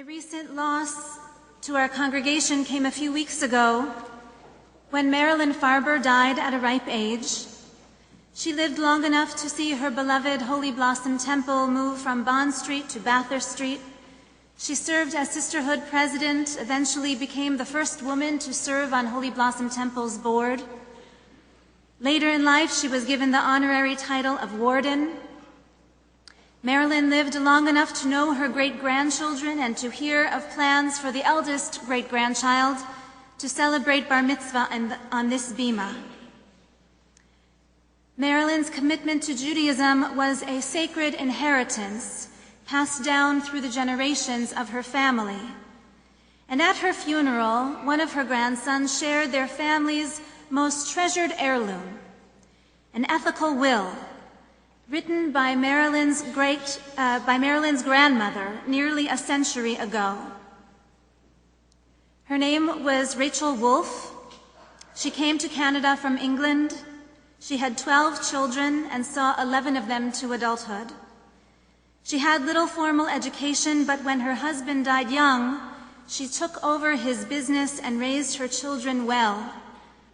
A recent loss to our congregation came a few weeks ago when Marilyn Farber died at a ripe age. She lived long enough to see her beloved Holy Blossom Temple move from Bond Street to Bathurst Street. She served as Sisterhood president, eventually became the first woman to serve on Holy Blossom Temple's board. Later in life, she was given the honorary title of warden. Marilyn lived long enough to know her great-grandchildren and to hear of plans for the eldest great-grandchild to celebrate bar mitzvah on this bima. Marilyn's commitment to Judaism was a sacred inheritance passed down through the generations of her family. And at her funeral, one of her grandsons shared their family's most treasured heirloom, an ethical will written by Marilyn's grandmother nearly a century ago. Her name was Rachel Wolfe. She came to Canada from England. She had 12 children and saw 11 of them to adulthood. She had little formal education, but when her husband died young, she took over his business and raised her children well,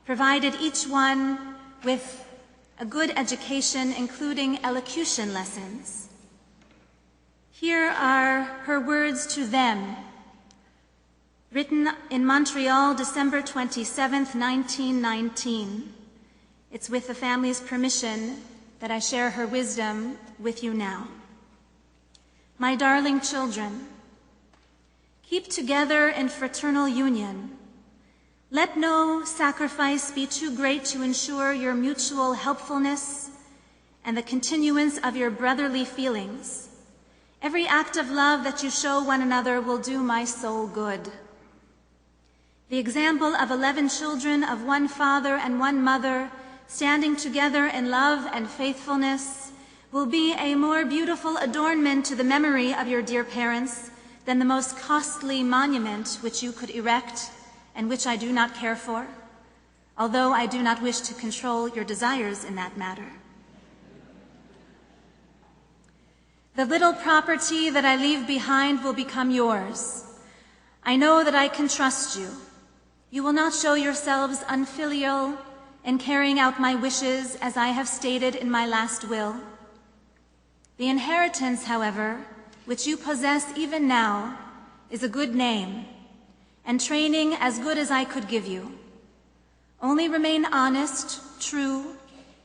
provided each one with a good education, including elocution lessons. Here are her words to them, written in Montreal, December 27th, 1919. It's with the family's permission that I share her wisdom with you now. My darling children, keep together in fraternal union. Let no sacrifice be too great to ensure your mutual helpfulness and the continuance of your brotherly feelings. Every act of love that you show one another will do my soul good. The example of 11 children of one father and one mother standing together in love and faithfulness will be a more beautiful adornment to the memory of your dear parents than the most costly monument which you could erect and which I do not care for, although I do not wish to control your desires in that matter. The little property that I leave behind will become yours. I know that I can trust you. You will not show yourselves unfilial in carrying out my wishes as I have stated in my last will. The inheritance, however, which you possess even now, is a good name, and training as good as I could give you. Only remain honest, true,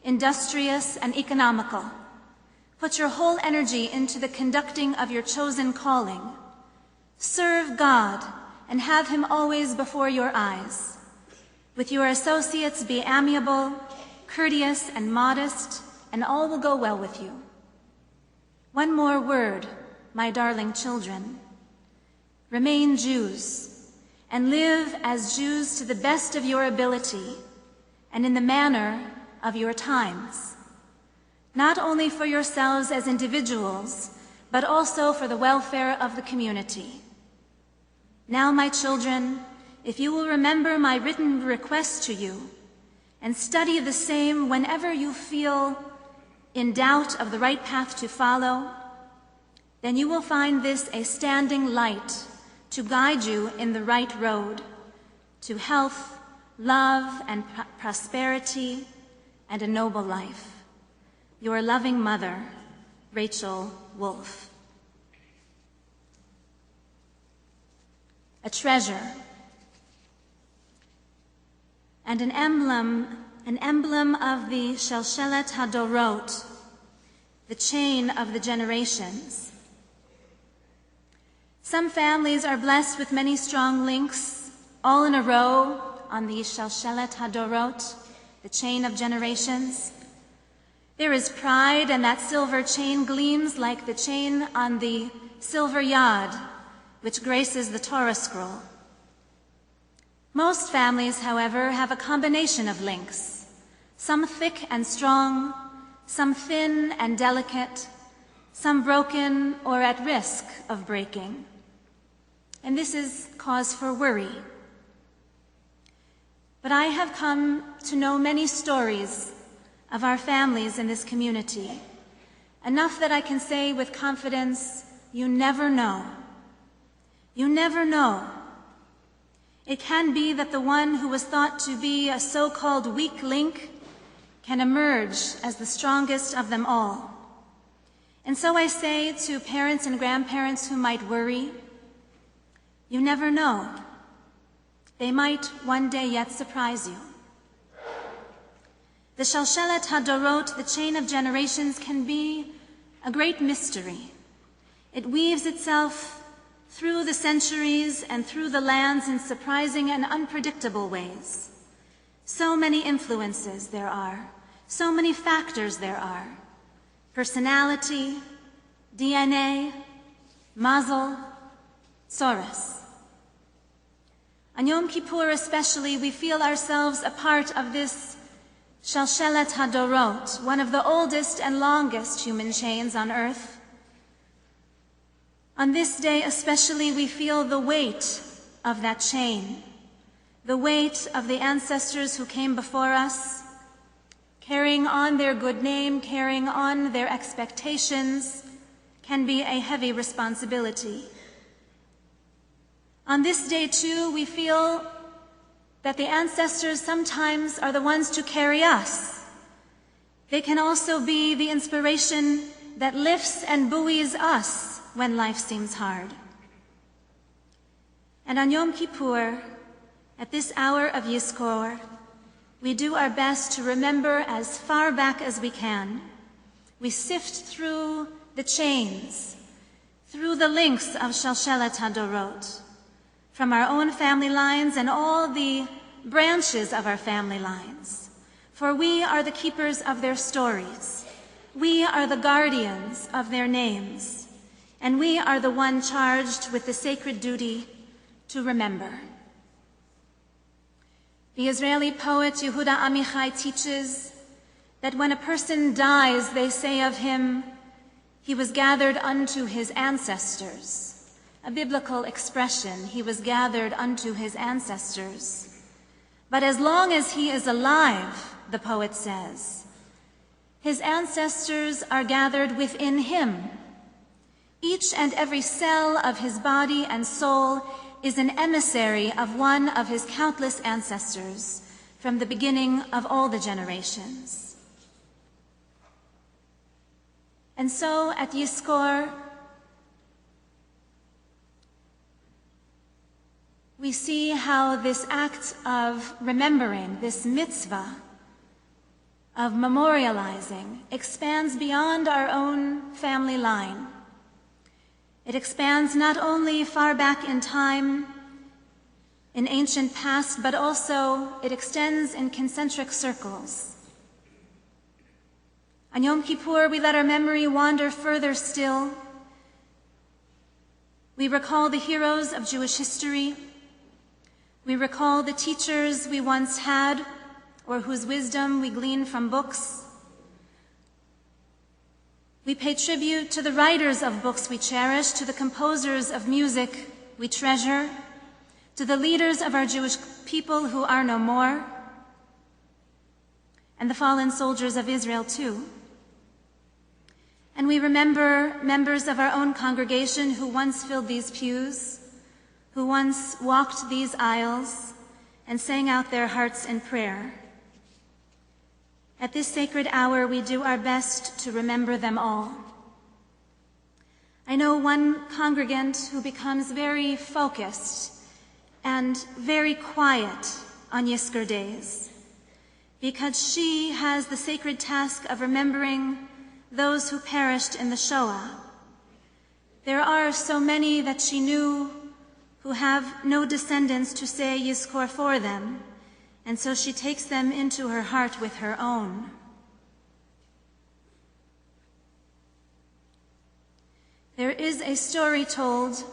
industrious, and economical. Put your whole energy into the conducting of your chosen calling. Serve God and have Him always before your eyes. With your associates, be amiable, courteous, and modest, and all will go well with you. One more word, my darling children. Remain Jews, and live as Jews to the best of your ability and in the manner of your times, not only for yourselves as individuals, but also for the welfare of the community. Now, my children, if you will remember my written request to you and study the same whenever you feel in doubt of the right path to follow, then you will find this a standing light to guide you in the right road, to health, love, and prosperity, and a noble life. Your loving mother, Rachel Wolfe. A treasure and an emblem of the Shalshelet Hadorot, the chain of the generations. Some families are blessed with many strong links, all in a row on the Shalshelet Hadorot, the chain of generations. There is pride, and that silver chain gleams like the chain on the silver yod, which graces the Torah scroll. Most families, however, have a combination of links, some thick and strong, some thin and delicate, some broken or at risk of breaking. And this is cause for worry. But I have come to know many stories of our families in this community, enough that I can say with confidence, you never know. You never know. It can be that the one who was thought to be a so-called weak link can emerge as the strongest of them all. And so I say to parents and grandparents who might worry, you never know. They might one day yet surprise you. The Shalshelet HaDorot, the chain of generations, can be a great mystery. It weaves itself through the centuries and through the lands in surprising and unpredictable ways. So many influences there are, so many factors there are. Personality, DNA, mazel, tzoros. On Yom Kippur especially, we feel ourselves a part of this Shalshelet HaDorot, one of the oldest and longest human chains on earth. On this day especially, we feel the weight of that chain, the weight of the ancestors who came before us, carrying on their good name, carrying on their expectations, can be a heavy responsibility. On this day, too, we feel that the ancestors sometimes are the ones to carry us. They can also be the inspiration that lifts and buoys us when life seems hard. And on Yom Kippur, at this hour of Yizkor, we do our best to remember as far back as we can. We sift through the chains, through the links of Shalshelet HaDorot, from our own family lines and all the branches of our family lines. For we are the keepers of their stories. We are the guardians of their names. And we are the one charged with the sacred duty to remember. The Israeli poet Yehuda Amichai teaches that when a person dies, they say of him, he was gathered unto his ancestors. A biblical expression, he was gathered unto his ancestors. But as long as he is alive, the poet says, his ancestors are gathered within him. Each and every cell of his body and soul is an emissary of one of his countless ancestors from the beginning of all the generations. And so at Yizkor, we see how this act of remembering, this mitzvah of memorializing, expands beyond our own family line. It expands not only far back in time, in ancient past, but also it extends in concentric circles. On Yom Kippur, we let our memory wander further still. We recall the heroes of Jewish history. We recall the teachers we once had, or whose wisdom we glean from books. We pay tribute to the writers of books we cherish, to the composers of music we treasure, to the leaders of our Jewish people who are no more, and the fallen soldiers of Israel too. And we remember members of our own congregation who once filled these pews, who once walked these aisles and sang out their hearts in prayer. At this sacred hour, we do our best to remember them all. I know one congregant who becomes very focused and very quiet on Yizkor days because she has the sacred task of remembering those who perished in the Shoah. There are so many that she knew who have no descendants to say Yizkor for them, and so she takes them into her heart with her own. There is a story told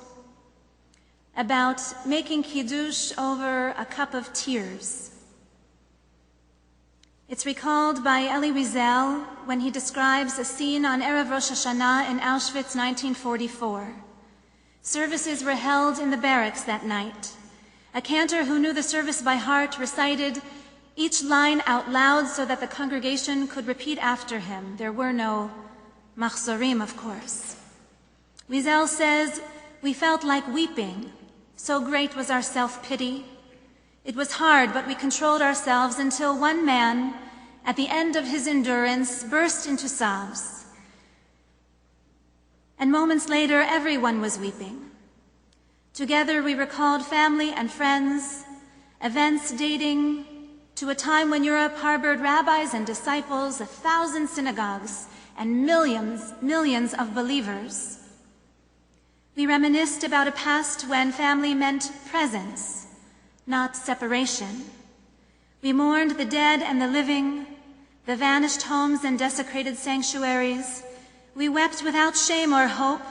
about making kiddush over a cup of tears. It's recalled by Elie Wiesel when he describes a scene on Erev Rosh Hashanah in Auschwitz 1944. Services were held in the barracks that night. A cantor who knew the service by heart recited each line out loud so that the congregation could repeat after him. There were no machzorim, of course. Wiesel says, we felt like weeping. So great was our self-pity. It was hard, but we controlled ourselves until one man, at the end of his endurance, burst into sobs. And moments later, everyone was weeping. Together, we recalled family and friends, events dating to a time when Europe harbored rabbis and disciples, 1,000 synagogues, and millions of believers. We reminisced about a past when family meant presence, not separation. We mourned the dead and the living, the vanished homes and desecrated sanctuaries. We wept without shame or hope.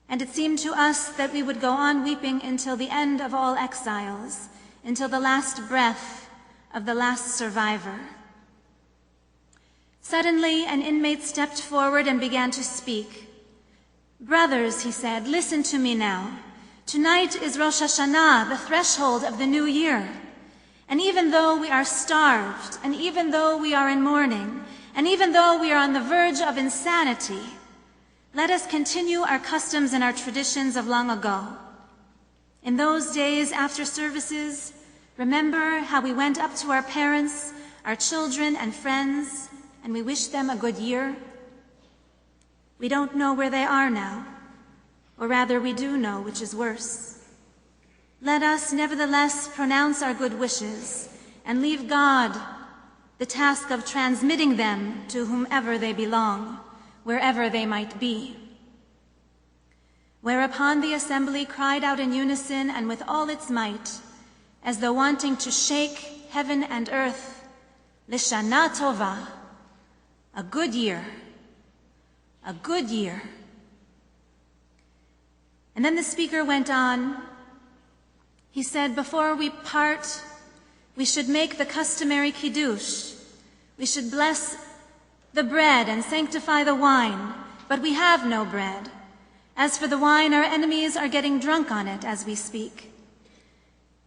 And it seemed to us that we would go on weeping until the end of all exiles, until the last breath of the last survivor. Suddenly, an inmate stepped forward and began to speak. "Brothers," he said, "listen to me now. Tonight is Rosh Hashanah, the threshold of the new year. And even though we are starved, and even though we are in mourning, and even though we are on the verge of insanity, let us continue our customs and our traditions of long ago. In those days after services, remember how we went up to our parents, our children and friends, and we wished them a good year? We don't know where they are now, or rather we do know, which is worse. Let us nevertheless pronounce our good wishes and leave God the task of transmitting them to whomever they belong, wherever they might be." Whereupon the assembly cried out in unison and with all its might, as though wanting to shake heaven and earth, "Lishana Tova," a good year, a good year. And then the speaker went on. He said, "Before we part, we should make the customary kiddush. We should bless the bread and sanctify the wine, but we have no bread. As for the wine, our enemies are getting drunk on it as we speak.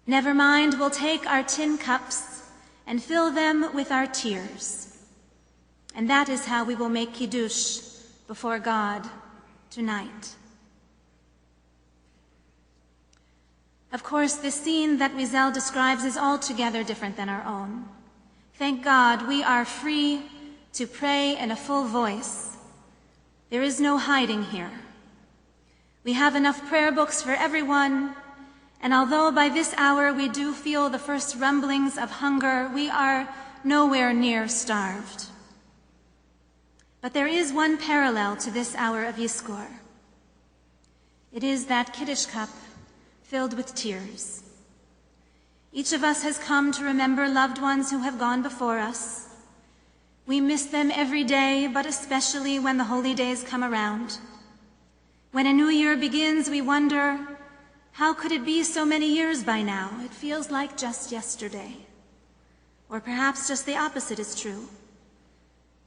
Never mind, we'll take our tin cups and fill them with our tears. And that is how we will make kiddush before God tonight." Of course, the scene that Wiesel describes is altogether different than our own. Thank God we are free to pray in a full voice. There is no hiding here. We have enough prayer books for everyone, and although by this hour we do feel the first rumblings of hunger, we are nowhere near starved. But there is one parallel to this hour of Yizkor. It is that Kiddush cup filled with tears. Each of us has come to remember loved ones who have gone before us. We miss them every day, but especially when the holy days come around. When a new year begins, we wonder, how could it be so many years by now? It feels like just yesterday. Or perhaps just the opposite is true.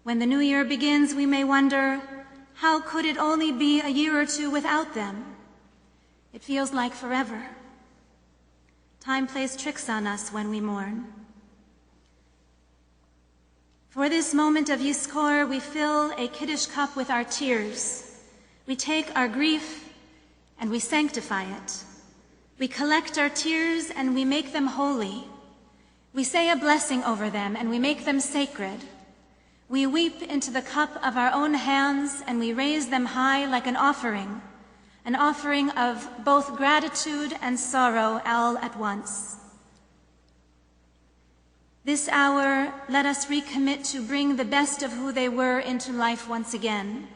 When the new year begins, we may wonder, how could it only be a year or two without them? It feels like forever. Time plays tricks on us when we mourn. For this moment of Yizkor, we fill a Kiddush cup with our tears. We take our grief and we sanctify it. We collect our tears and we make them holy. We say a blessing over them and we make them sacred. We weep into the cup of our own hands and we raise them high like an offering of both gratitude and sorrow all at once. This hour, let us recommit to bring the best of who they were into life once again.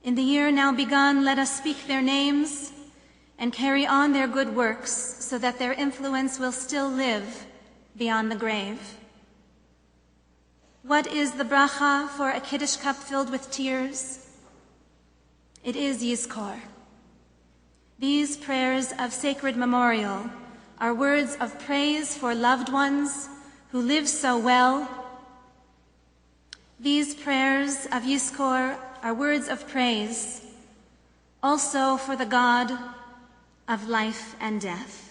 In the year now begun, let us speak their names and carry on their good works so that their influence will still live beyond the grave. What is the bracha for a Kiddush cup filled with tears? It is Yizkor. These prayers of sacred memorial are words of praise for loved ones who live so well. These prayers of Yizkor are words of praise also for the God of life and death.